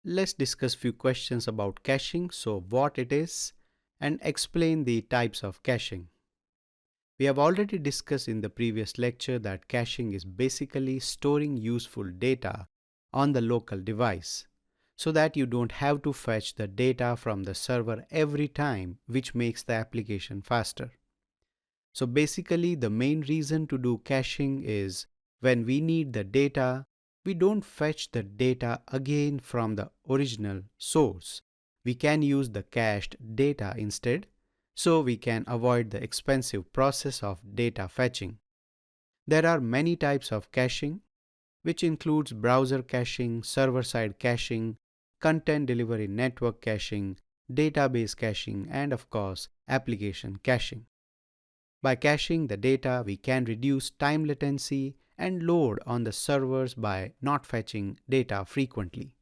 let's discuss few questions about caching, so what it is, and explain the types of caching. We have already discussed in the previous lecture that caching is basically storing useful data on the local device so that you don't have to fetch the data from the server every time, which makes the application faster. So basically the main reason to do caching is when we need the data, we don't fetch the data again from the original source. We can use the cached data instead, so we can avoid the expensive process of data fetching. There are many types of caching, which includes browser caching, server-side caching, content delivery network caching, database caching, and of course, application caching. By caching the data, we can reduce time latency and load on the servers by not fetching data frequently.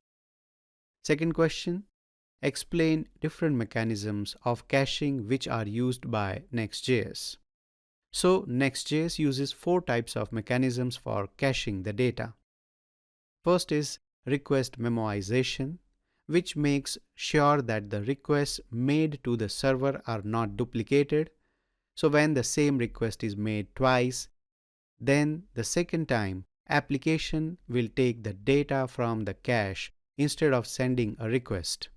Second question, explain different mechanisms of caching which are used by Next.js. So, Next.js uses four types of mechanisms for caching the data. First is request memoization, which makes sure that the requests made to the server are not duplicated. So when the same request is made twice, then the second time application will take the data from the cache instead of sending a request.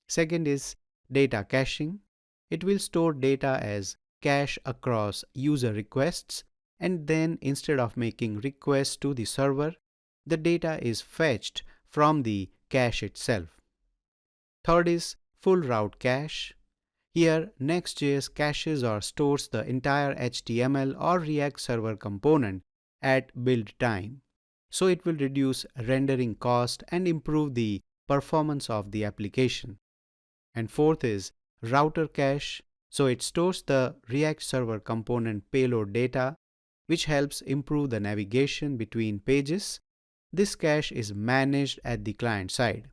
Second is data caching. It will store data as cache across user requests, and then instead of making requests to the server, the data is fetched from the cache itself. Third is full route cache. Here, Next.js caches or stores the entire HTML or React server component at build time. So it will reduce rendering cost and improve the performance of the application. And fourth is router cache. So it stores the React server component payload data, which helps improve the navigation between pages. This cache is managed at the client side.